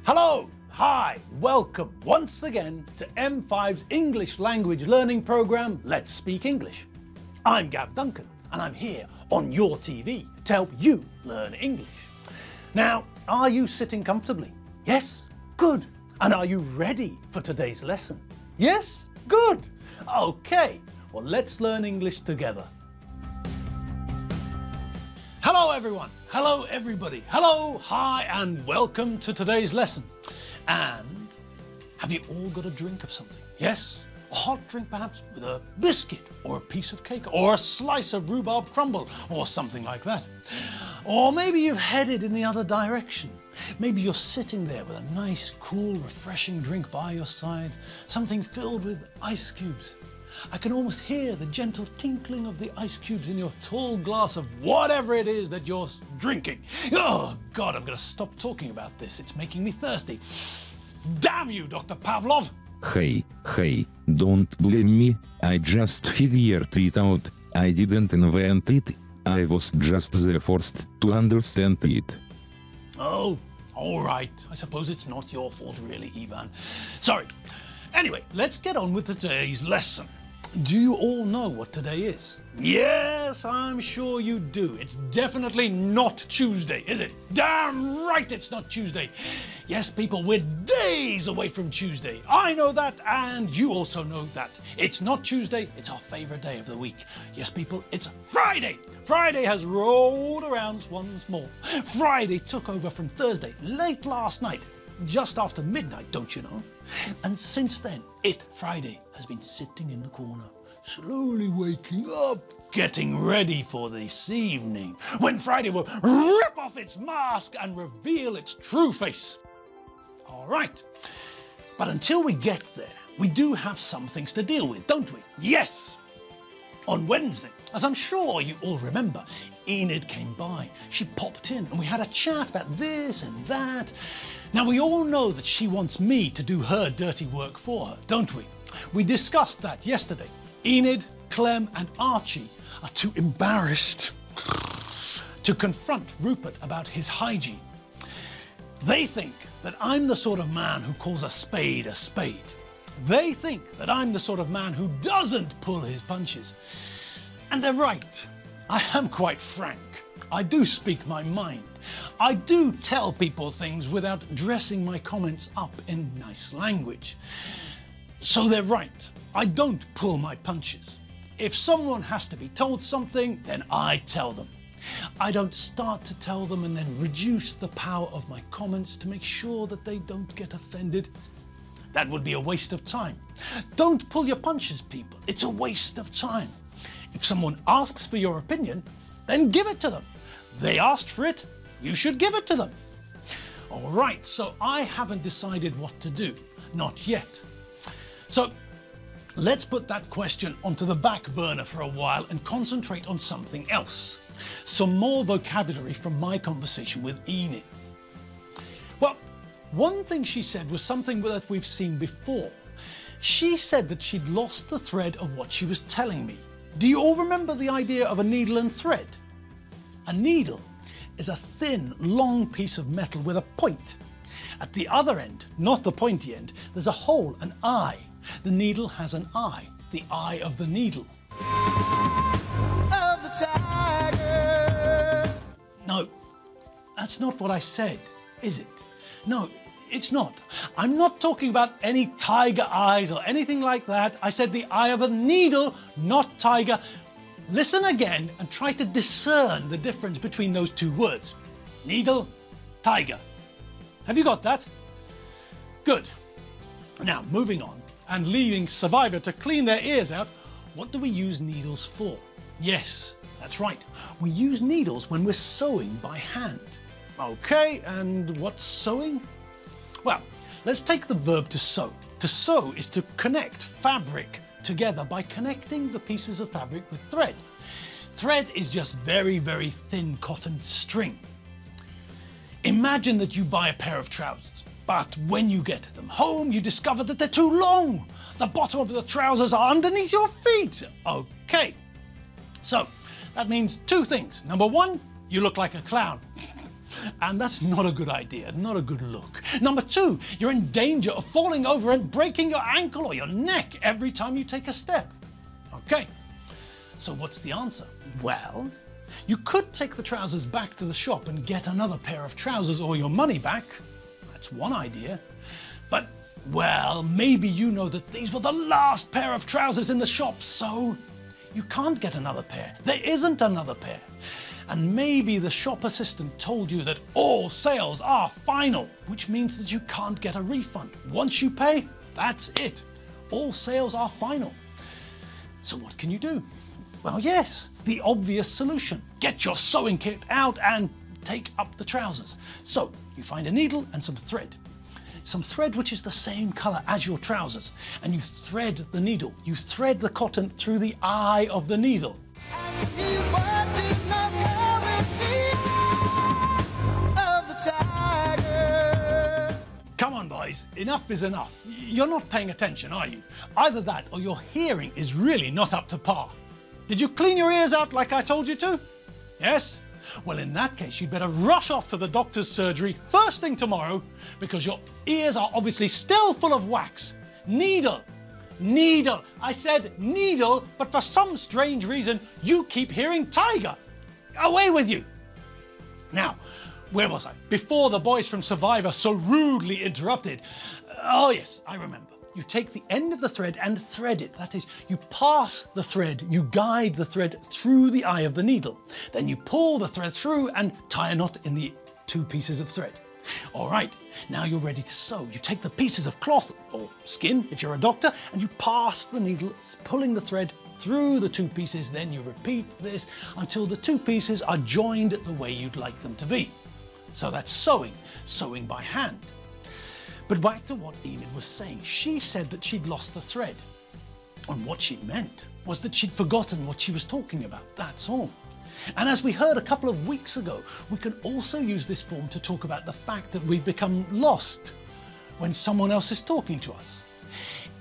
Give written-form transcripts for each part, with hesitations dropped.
Hello, hi, welcome once again to M5's English language learning program, Let's Speak English. I'm Gav Duncan and I'm here on your TV to help you learn English. Now, are you sitting comfortably? Yes? Good. And are you ready for today's lesson? Yes? Good. Okay, well let's learn English together. Hello everyone, hello everybody, hello, hi and welcome to today's lesson. And have you all got a drink of something? Yes? A hot drink perhaps with a biscuit or a piece of cake or a slice of rhubarb crumble or something like that. Or maybe you've headed in the other direction. Maybe you're sitting there with a nice, cool, refreshing drink by your side, something filled with ice cubes. I can almost hear the gentle tinkling of the ice cubes in your tall glass of whatever it is that you're drinking. Oh God, I'm going to stop talking about this. It's making me thirsty. Damn you, Dr. Pavlov! Hey, don't blame me, I just figured it out, I didn't invent it, I was just the first to understand it. Oh, all right. I suppose it's not your fault really, Ivan. Sorry. Anyway, let's get on with today's lesson. Do you all know what today is? Yes, I'm sure you do. It's definitely not Tuesday, is it? Damn right it's not Tuesday. Yes, people, we're days away from Tuesday. I know that, and you also know that. It's not Tuesday, it's our favorite day of the week. Yes, people, it's Friday. Friday has rolled around once more. Friday took over from Thursday late last night, just after midnight, don't you know? And since then, Friday, has been sitting in the corner, slowly waking up, getting ready for this evening, when Friday will rip off its mask and reveal its true face. All right, but until we get there, we do have some things to deal with, don't we? Yes! On Wednesday, as I'm sure you all remember, Enid came by. She popped in and we had a chat about this and that. Now we all know that she wants me to do her dirty work for her, don't we? We discussed that yesterday. Enid, Clem and Archie are too embarrassed to confront Rupert about his hygiene. They think that I'm the sort of man who calls a spade a spade. They think that I'm the sort of man who doesn't pull his punches. And they're right. I am quite frank. I do speak my mind. I do tell people things without dressing my comments up in nice language. So they're right. I don't pull my punches. If someone has to be told something, then I tell them. I don't start to tell them and then reduce the power of my comments to make sure that they don't get offended. That would be a waste of time. Don't pull your punches, people. It's a waste of time. If someone asks for your opinion, then give it to them. They asked for it, you should give it to them. All right, so I haven't decided what to do. Not yet. So let's put that question onto the back burner for a while and concentrate on something else. Some more vocabulary from my conversation with Enid. Well, one thing she said was something that we've seen before. She said that she'd lost the thread of what she was telling me. Do you all remember the idea of a needle and thread? A needle is a thin, long piece of metal with a point. At the other end, not the pointy end, there's a hole, an eye. The needle has an eye, the eye of the needle. Of the tiger. No, that's not what I said, is it? No, it's not. I'm not talking about any tiger eyes or anything like that. I said the eye of a needle, not tiger. Listen again and try to discern the difference between those two words. Needle, tiger. Have you got that? Good. Now, moving on and leaving Survivor to clean their ears out, what do we use needles for? Yes, that's right. We use needles when we're sewing by hand. Okay, and what's sewing? Well, let's take the verb to sew. To sew is to connect fabric together by connecting the pieces of fabric with thread. Thread is just very, very thin cotton string. Imagine that you buy a pair of trousers, but when you get them home, you discover that they're too long. The bottom of the trousers are underneath your feet. Okay, so that means two things. Number one, you look like a clown. And that's not a good idea, not a good look. Number two, you're in danger of falling over and breaking your ankle or your neck every time you take a step. Okay, so what's the answer? Well, you could take the trousers back to the shop and get another pair of trousers or your money back. That's one idea. But, well, maybe you know that these were the last pair of trousers in the shop, so you can't get another pair. There isn't another pair. And maybe the shop assistant told you that all sales are final, which means that you can't get a refund. Once you pay, that's it. All sales are final. So what can you do? Well, yes, the obvious solution. Get your sewing kit out and take up the trousers. So you find a needle and some thread. Some thread which is the same colour as your trousers. And you thread the needle. You thread the cotton through the eye of the needle. Come on, boys, enough is enough. You're not paying attention, are you? Either that or your hearing is really not up to par. Did you clean your ears out like I told you to? Yes? Well, in that case, you'd better rush off to the doctor's surgery first thing tomorrow because your ears are obviously still full of wax. Needle. Needle. I said needle, but for some strange reason, you keep hearing tiger. Away with you. Now, where was I? Before the boys from Survivor so rudely interrupted. Oh yes, I remember. You take the end of the thread and thread it. That is, you pass the thread, you guide the thread through the eye of the needle. Then you pull the thread through and tie a knot in the two pieces of thread. All right, now you're ready to sew. You take the pieces of cloth or skin, if you're a doctor, and you pass the needle, pulling the thread through the two pieces. Then you repeat this until the two pieces are joined the way you'd like them to be. So that's sewing, sewing by hand. But back to what Enid was saying. She said that she'd lost the thread. And what she meant was that she'd forgotten what she was talking about, that's all. And as we heard a couple of weeks ago, we can also use this form to talk about the fact that we've become lost when someone else is talking to us.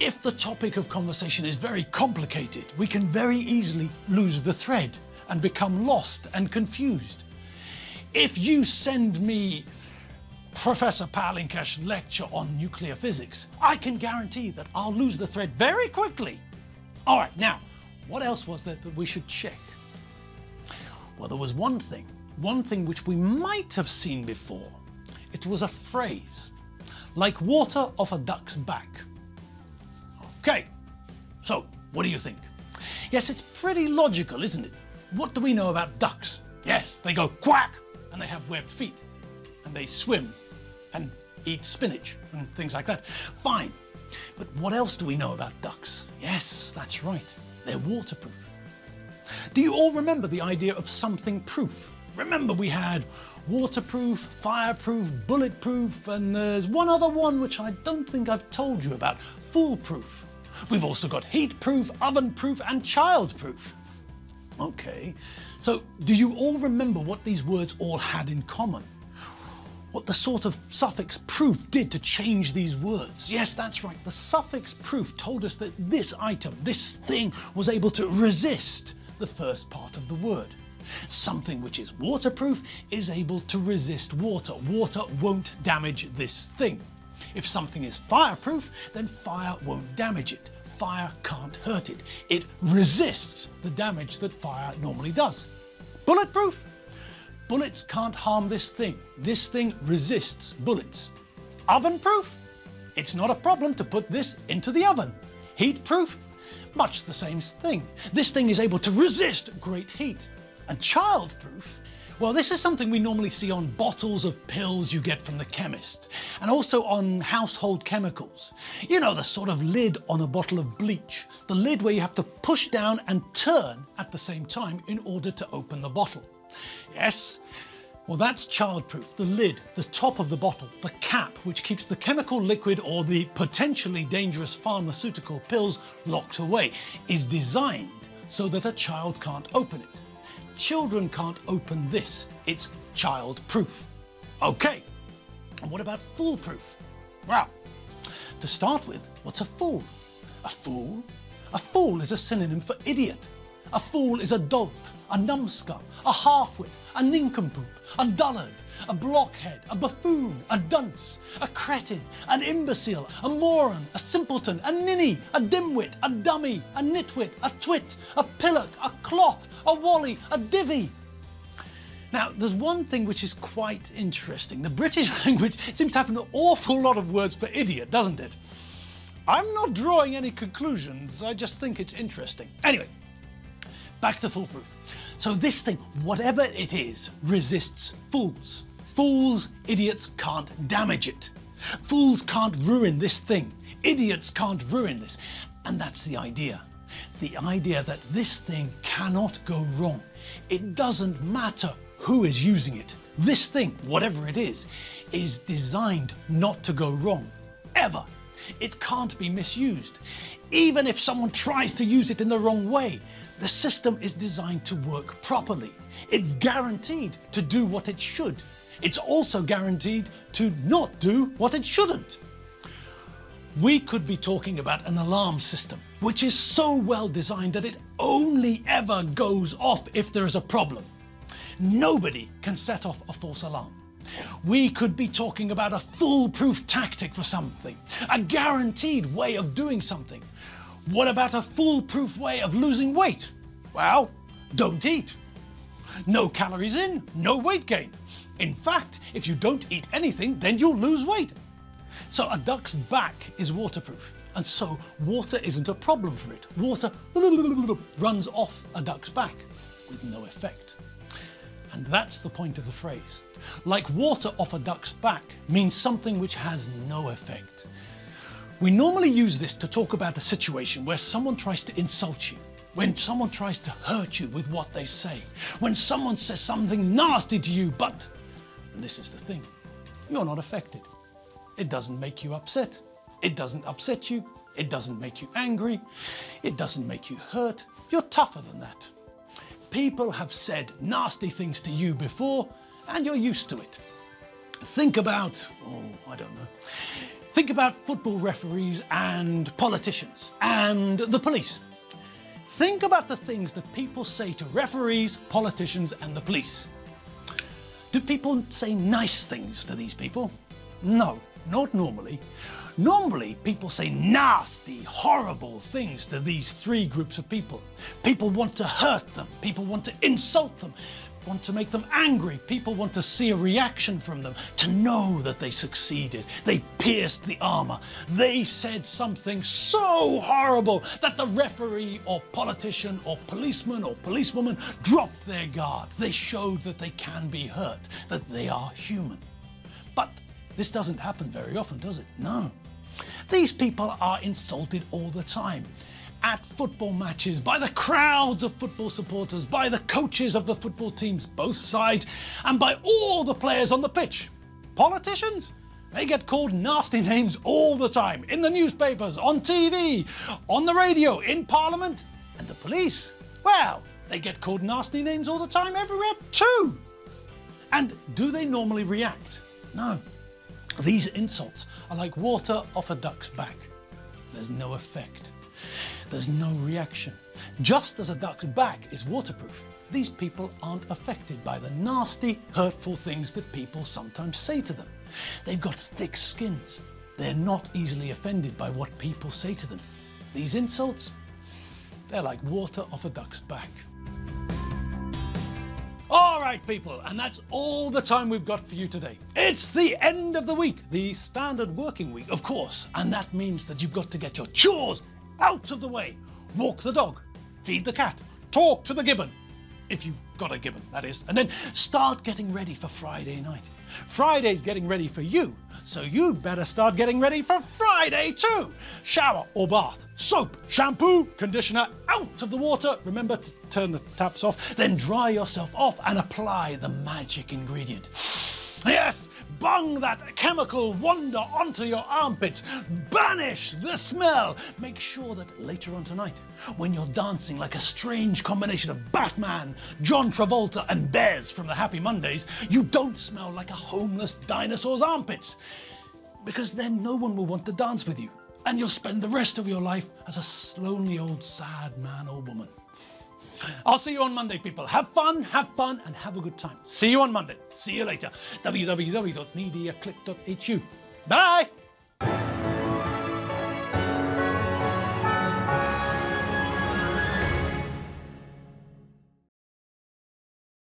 If the topic of conversation is very complicated, we can very easily lose the thread and become lost and confused. If you send me Professor Palinkash's lecture on nuclear physics, I can guarantee that I'll lose the thread very quickly. All right, now, what else was there that we should check? Well, there was one thing which we might have seen before. It was a phrase, like water off a duck's back. Okay, so what do you think? Yes, it's pretty logical, isn't it? What do we know about ducks? Yes, they go quack, and they have webbed feet, and they swim and eat spinach and things like that. Fine, but what else do we know about ducks? Yes, that's right, they're waterproof. Do you all remember the idea of something proof? Remember we had waterproof, fireproof, bulletproof, and there's one other one which I don't think I've told you about, foolproof. We've also got heatproof, ovenproof, and childproof. Okay, so do you all remember what these words all had in common? What the sort of suffix proof did to change these words? Yes, that's right, the suffix proof told us that this item, this thing, was able to resist the first part of the word. Something which is waterproof is able to resist water. Water won't damage this thing. If something is fireproof, then fire won't damage it. Fire can't hurt it. It resists the damage that fire normally does. Bulletproof? Bullets can't harm this thing. This thing resists bullets. Ovenproof? It's not a problem to put this into the oven. Heatproof? Much the same thing. This thing is able to resist great heat. And childproof? Well, this is something we normally see on bottles of pills you get from the chemist, and also on household chemicals. You know, the sort of lid on a bottle of bleach. The lid where you have to push down and turn at the same time in order to open the bottle. Yes? Well, that's childproof. The lid, the top of the bottle, the cap which keeps the chemical liquid or the potentially dangerous pharmaceutical pills locked away, is designed so that a child can't open it. Children can't open this. It's child-proof. Okay, and what about foolproof? Well, to start with, what's a fool? A fool? A fool is a synonym for idiot. A fool is a dolt, a numbskull, a half-wit, a nincompoop, a dullard, a blockhead, a buffoon, a dunce, a cretin, an imbecile, a moron, a simpleton, a ninny, a dimwit, a dummy, a nitwit, a twit, a pillock, a clot, a wally, a divvy. Now, there's one thing which is quite interesting. The British language seems to have an awful lot of words for idiot, doesn't it? I'm not drawing any conclusions, I just think it's interesting. Anyway, back to foolproof. So this thing, whatever it is, resists fools. Fools, idiots can't damage it. Fools can't ruin this thing. Idiots can't ruin this. And that's the idea. The idea that this thing cannot go wrong. It doesn't matter who is using it. This thing, whatever it is designed not to go wrong, ever. It can't be misused. Even if someone tries to use it in the wrong way, the system is designed to work properly. It's guaranteed to do what it should. It's also guaranteed to not do what it shouldn't. We could be talking about an alarm system, which is so well designed that it only ever goes off if there is a problem. Nobody can set off a false alarm. We could be talking about a foolproof tactic for something, a guaranteed way of doing something. What about a foolproof way of losing weight? Well, don't eat. No calories in, no weight gain. In fact, if you don't eat anything, then you'll lose weight. So a duck's back is waterproof, and so water isn't a problem for it. Water runs off a duck's back with no effect. And that's the point of the phrase. Like water off a duck's back means something which has no effect. We normally use this to talk about a situation where someone tries to insult you, when someone tries to hurt you with what they say, when someone says something nasty to you, but, and this is the thing, you're not affected. It doesn't make you upset. It doesn't upset you. It doesn't make you angry. It doesn't make you hurt. You're tougher than that. People have said nasty things to you before, and you're used to it. Think about, I don't know. Think about football referees and politicians and the police. Think about the things that people say to referees, politicians, and the police. Do people say nice things to these people? No, not normally. Normally, people say nasty, horrible things to these three groups of people. People want to hurt them. People want to insult them. Want to make them angry. People want to see a reaction from them, to know that they succeeded. They pierced the armor. They said something so horrible that the referee or politician or policeman or policewoman dropped their guard. They showed that they can be hurt, that they are human. But this doesn't happen very often, does it? No. These people are insulted all the time. At football matches, by the crowds of football supporters, by the coaches of the football teams, both sides, and by all the players on the pitch. Politicians? They get called nasty names all the time, in the newspapers, on TV, on the radio, in Parliament. And the police? Well, they get called nasty names all the time everywhere too. And do they normally react? No. These insults are like water off a duck's back. There's no effect. There's no reaction. Just as a duck's back is waterproof, these people aren't affected by the nasty, hurtful things that people sometimes say to them. They've got thick skins. They're not easily offended by what people say to them. These insults, they're like water off a duck's back. All right, people, and that's all the time we've got for you today. It's the end of the week, the standard working week, of course, and that means that you've got to get your chores out of the way. Walk the dog, feed the cat, talk to the gibbon, if you've got a gibbon, that is, and then start getting ready for Friday night. Friday's getting ready for you, so you'd better start getting ready for Friday too. Shower or bath, soap, shampoo, conditioner, out of the water. Remember to turn the taps off, then dry yourself off and apply the magic ingredient. Yes, bung that chemical wonder onto your armpits. Banish the smell. Make sure that later on tonight, when you're dancing like a strange combination of Batman, John Travolta and Bez from the Happy Mondays, you don't smell like a homeless dinosaur's armpits. Because then no one will want to dance with you, and you'll spend the rest of your life as a lonely old sad man or woman. I'll see you on Monday, people. Have fun, and have a good time. See you on Monday. See you later. www.mediaclick.hu. Bye.